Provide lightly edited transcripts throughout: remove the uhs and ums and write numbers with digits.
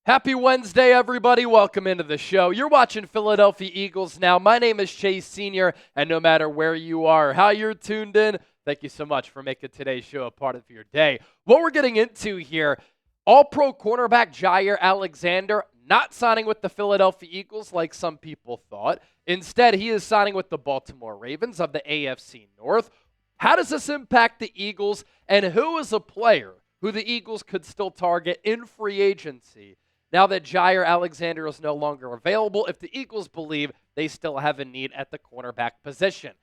Happy Wednesday, everybody. Welcome into the show. You're watching Philadelphia Eagles now. My name is Chase Sr., and no matter where you are or how you're tuned in, thank you so much for making today's show a part of your day. What we're getting into here, all-pro cornerback Jaire Alexander not signing with the Philadelphia Eagles like some people thought. Instead, he is signing with the Baltimore Ravens of the AFC North. How does this impact the Eagles, and who is a player who the Eagles could still target in free agency now that Jaire Alexander is no longer available, if the Eagles believe they still have a need at the cornerback position?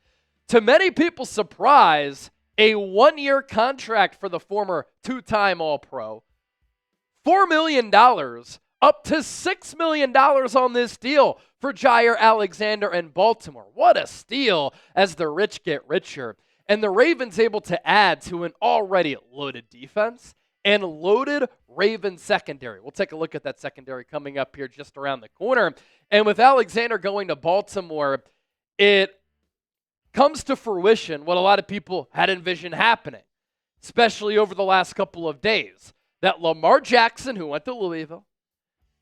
To many people's surprise, a one-year contract for the former two-time All-Pro, $4 million, up to $6 million on this deal for Jaire Alexander in Baltimore. What a steal as the rich get richer. And the Ravens able to add to an already loaded defense and loaded Ravens secondary. We'll take a look at that secondary coming up here just around the corner. And with Alexander going to Baltimore, it comes to fruition what a lot of people had envisioned happening, especially over the last couple of days, that Lamar Jackson, who went to Louisville,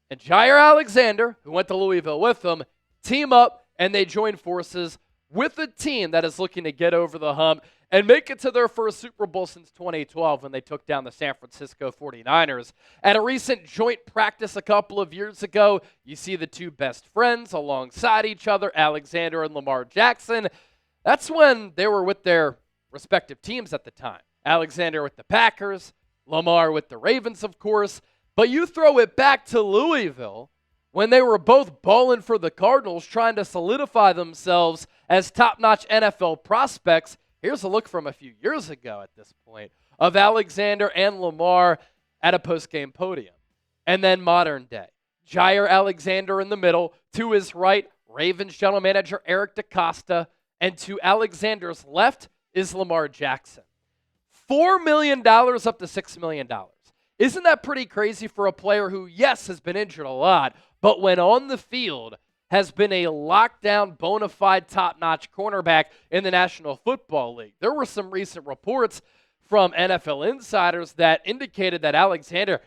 and Jaire Alexander, who went to Louisville with them, team up and they join forces with a team that is looking to get over the hump and make it to their first Super Bowl since 2012 when they took down the San Francisco 49ers. At a recent joint practice a couple of years ago, you see the two best friends alongside each other, Alexander and Lamar Jackson. That's when they were with their respective teams at the time. Alexander with the Packers, Lamar with the Ravens, of course. But you throw it back to Louisville when they were both balling for the Cardinals, trying to solidify themselves as top-notch NFL prospects. Here's a look from a few years ago at this point of Alexander and Lamar at a post-game podium. And then modern day, Jaire Alexander in the middle, to his right, Ravens general manager Eric DeCosta, and to Alexander's left is Lamar Jackson. $4 million up to $6 million. Isn't that pretty crazy for a player who, yes, has been injured a lot, but when on the field has been a lockdown, bona fide, top-notch cornerback in the National Football League? There were some recent reports from NFL insiders that indicated that Alexander,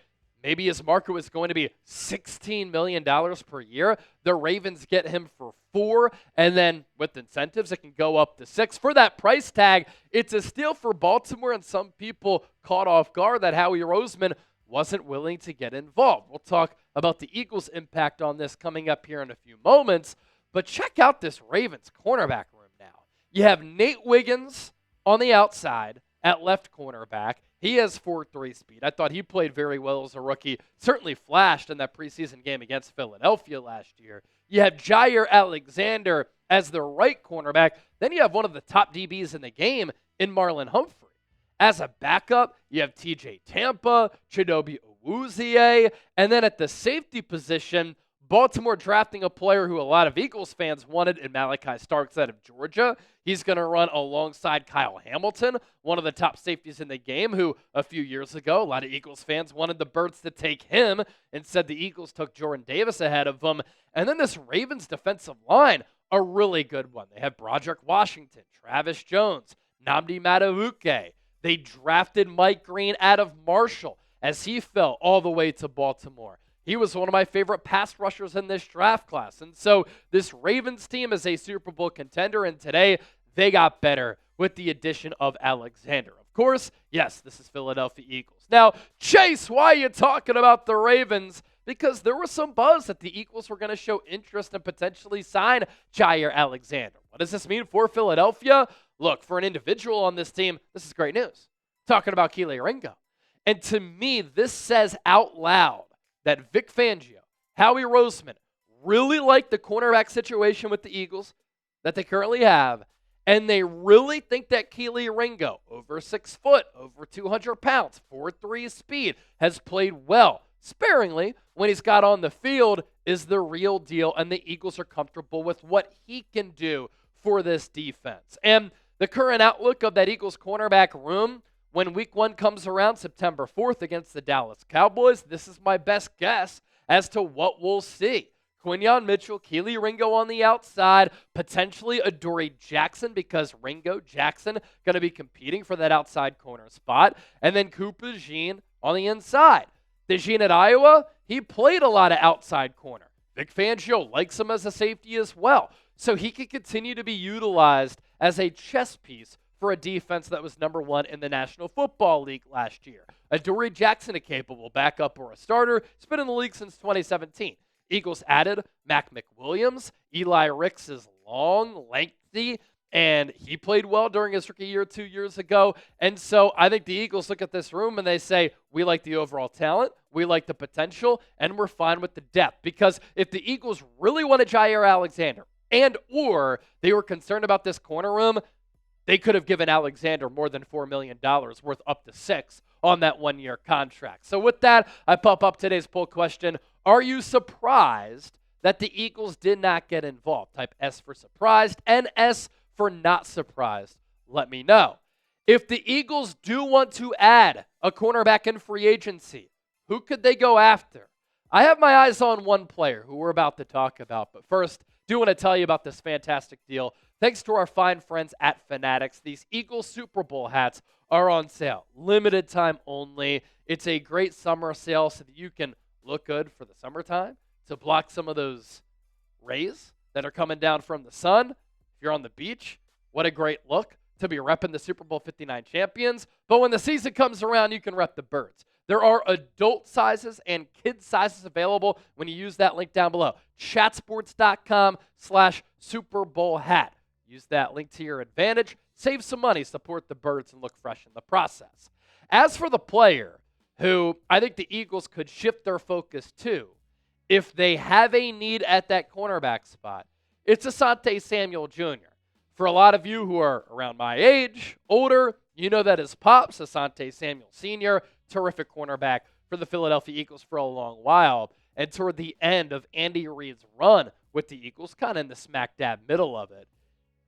maybe his market was going to be $16 million per year. The Ravens get him for $4, and then with incentives, it can go up to $6. For that price tag, it's a steal for Baltimore, and some people caught off guard that Howie Roseman wasn't willing to get involved. We'll talk about the Eagles' impact on this coming up here in a few moments, but check out this Ravens cornerback room now. You have Nate Wiggins on the outside at left cornerback. He has 4.3 speed. I thought he played very well as a rookie, certainly flashed in that preseason game against Philadelphia last year. You have Jaire Alexander as the right cornerback. Then you have one of the top DBs in the game in Marlon Humphrey. As a backup, you have TJ Tampa, Chidobe Awuzie, and then at the safety position, Baltimore drafting a player who a lot of Eagles fans wanted in Malachi Starks out of Georgia. He's going to run alongside Kyle Hamilton, one of the top safeties in the game, who a few years ago, a lot of Eagles fans wanted the Birds to take him. Instead, the Eagles took Jordan Davis ahead of him. And then this Ravens defensive line, a really good one. They have Broderick Washington, Travis Jones, Nnamdi Madubuike. They drafted Mike Green out of Marshall as he fell all the way to Baltimore. He was one of my favorite pass rushers in this draft class. And so this Ravens team is a Super Bowl contender, and today they got better with the addition of Alexander. Of course, yes, this is Philadelphia Eagles. Now, Chase, why are you talking about the Ravens? Because there was some buzz that the Eagles were going to show interest and potentially sign Jaire Alexander. What does this mean for Philadelphia? Look, for an individual on this team, this is great news. Talking about Kelee Ringo. And to me, this says out loud that Vic Fangio, Howie Roseman, really like the cornerback situation with the Eagles that they currently have, and they really think that Kelee Ringo, over 6 foot, over 200 pounds, 4.3 speed, has played well, sparingly, when he's got on the field, is the real deal, and the Eagles are comfortable with what he can do for this defense. And the current outlook of that Eagles cornerback room, when week 1 comes around, September 4th against the Dallas Cowboys, this is my best guess as to what we'll see. Quinyon Mitchell, Kelee Ringo on the outside, potentially Adoree Jackson because Ringo, Jackson going to be competing for that outside corner spot, and then Cooper Jean on the inside. DeJean at Iowa, he played a lot of outside corner. Vic Fangio likes him as a safety as well. So he could continue to be utilized as a chess piece for a defense that was number 1 in the National Football League last year. Adoree Jackson, a capable backup or a starter, has been in the league since 2017. Eagles added Mac McWilliams. Eli Ricks is long, lengthy, and he played well during his rookie year 2 years ago. And so I think the Eagles look at this room and they say, we like the overall talent, we like the potential, and we're fine with the depth. Because if the Eagles really wanted Jaire Alexander and or they were concerned about this corner room, they could have given Alexander more than $4 million, worth up to $6 million on that one-year contract. So with that, I pop up today's poll question. Are you surprised that the Eagles did not get involved? Type S for surprised and S for not surprised. Let me know. If the Eagles do want to add a cornerback in free agency, who could they go after? I have my eyes on one player who we're about to talk about, but first, do want to tell you about this fantastic deal. Thanks to our fine friends at Fanatics, these Eagles Super Bowl hats are on sale. Limited time only. It's a great summer sale so that you can look good for the summertime, to block some of those rays that are coming down from the sun. If you're on the beach, what a great look to be repping the Super Bowl 59 champions. But when the season comes around, you can rep the birds. There are adult sizes and kid sizes available when you use that link down below. Chatsports.com/Super Bowl hat. Use that link to your advantage. Save some money, support the birds, and look fresh in the process. As for the player who I think the Eagles could shift their focus to, if they have a need at that cornerback spot, it's Asante Samuel Jr. For a lot of you who are around my age, older, you know that his pops, Asante Samuel Sr., terrific cornerback for the Philadelphia Eagles for a long while. And toward the end of Andy Reid's run with the Eagles, kind of in the smack dab middle of it,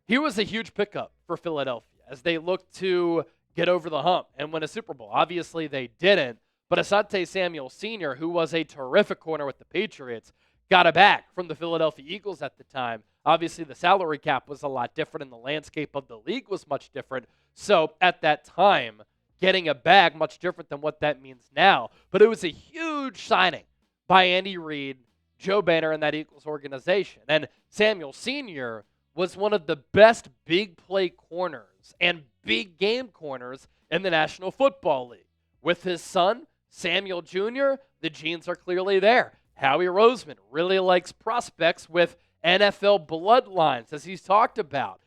he was a huge pickup for Philadelphia as they looked to get over the hump and win a Super Bowl. Obviously, they didn't, but Asante Samuel Sr., who was a terrific corner with the Patriots, got a bag from the Philadelphia Eagles at the time. Obviously, the salary cap was a lot different and the landscape of the league was much different. So at that time, getting a bag much different than what that means now. But it was a huge signing by Andy Reid, Joe Banner, and that Eagles organization. And Samuel Sr. was one of the best big play corners and big game corners in the National Football League. With his son, Samuel Jr., the genes are clearly there. Howie Roseman really likes prospects with NFL bloodlines, as he's talked about.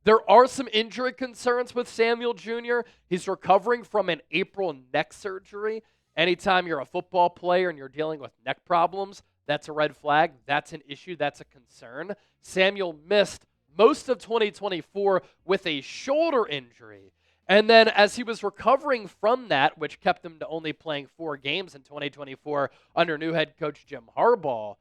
There are some injury concerns with Samuel Jr. He's recovering from an April neck surgery. Anytime you're a football player and you're dealing with neck problems, that's a red flag. That's an issue. That's a concern. Samuel missed most of 2024 with a shoulder injury. And then as he was recovering from that, which kept him to only playing 4 games in 2024 under new head coach Jim Harbaugh,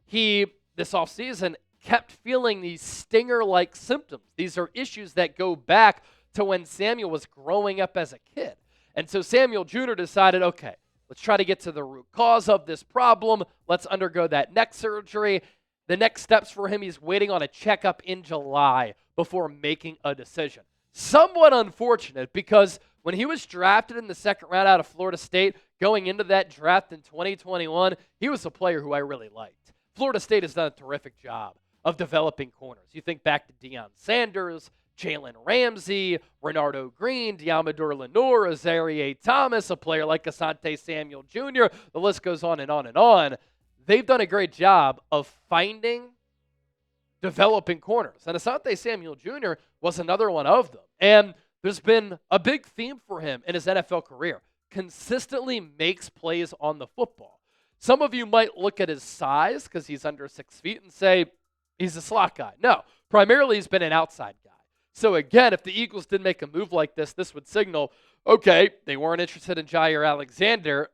he, this offseason, kept feeling these stinger-like symptoms. These are issues that go back to when Samuel was growing up as a kid. And so Samuel Jr. decided, okay, let's try to get to the root cause of this problem. Let's undergo that neck surgery. The next steps for him, he's waiting on a checkup in July before making a decision. Somewhat unfortunate because when he was drafted in the second round out of Florida State, going into that draft in 2021, he was a player who I really liked. Florida State has done a terrific job of developing corners. You think back to Deion Sanders, Jalen Ramsey, Renardo Green, Diamador Lenore, Azarie Thomas, a player like Asante Samuel Jr. The list goes on and on and on. They've done a great job of finding, developing corners. And Asante Samuel Jr. was another one of them. And there's been a big theme for him in his NFL career. Consistently makes plays on the football. Some of you might look at his size because he's under 6 feet and say he's a slot guy. No, primarily he's been an outside guy. So again, if the Eagles did make a move like this would signal, okay, they weren't interested in Jaire Alexander.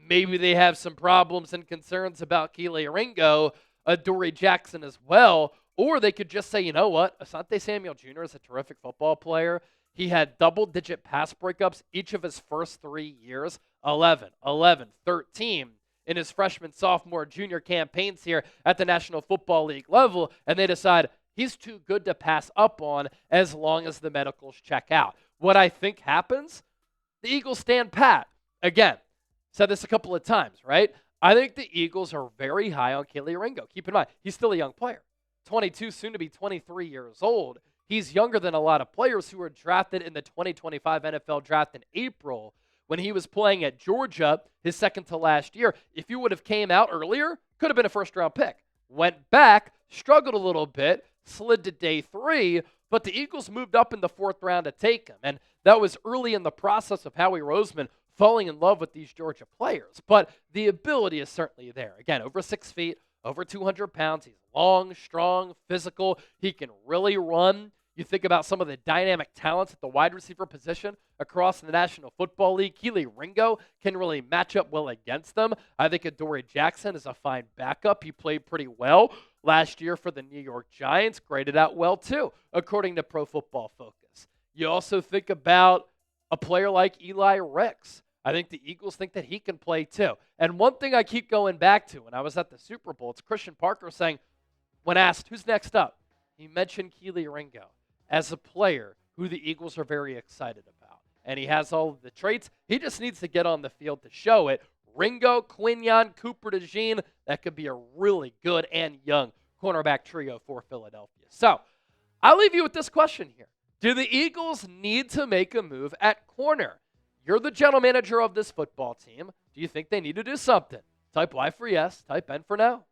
Maybe they have some problems and concerns about Kelee Ringo, Adoree Jackson as well. Or they could just say, you know what, Asante Samuel Jr. is a terrific football player. He had double-digit pass breakups each of his first 3 years, 11, 13 in his freshman, sophomore, junior campaigns here at the National Football League level, and they decide he's too good to pass up on as long as the medicals check out. What I think happens, the Eagles stand pat. Again, Said this a couple of times, right? I think the Eagles are very high on Kelee Ringo. Keep in mind, he's still a young player. 22, soon to be 23 years old. He's younger than a lot of players who were drafted in the 2025 NFL draft in April when he was playing at Georgia, his second to last year. If you would have came out earlier, could have been a first-round pick. Went back, struggled a little bit, slid to day 3, but the Eagles moved up in the 4th round to take him. And that was early in the process of Howie Roseman falling in love with these Georgia players. But the ability is certainly there. Again, over 6 feet, over 200 pounds. He's long, strong, physical. He can really run. You think about some of the dynamic talents at the wide receiver position across the National Football League. Kelee Ringo can really match up well against them. I think Adoree Jackson is a fine backup. He played pretty well last year for the New York Giants. Graded out well, too, according to Pro Football Focus. You also think about a player like Eli Ricks. I think the Eagles think that he can play, too. And one thing I keep going back to when I was at the Super Bowl, it's Christian Parker saying, when asked, who's next up? He mentioned Kelee Ringo as a player who the Eagles are very excited about. And he has all of the traits. He just needs to get on the field to show it. Ringo, Quinyon, Cooper DeJean, that could be a really good and young cornerback trio for Philadelphia. So I'll leave you with this question here. Do the Eagles need to make a move at corner? You're the general manager of this football team. Do you think they need to do something? Type Y for yes, type N for no.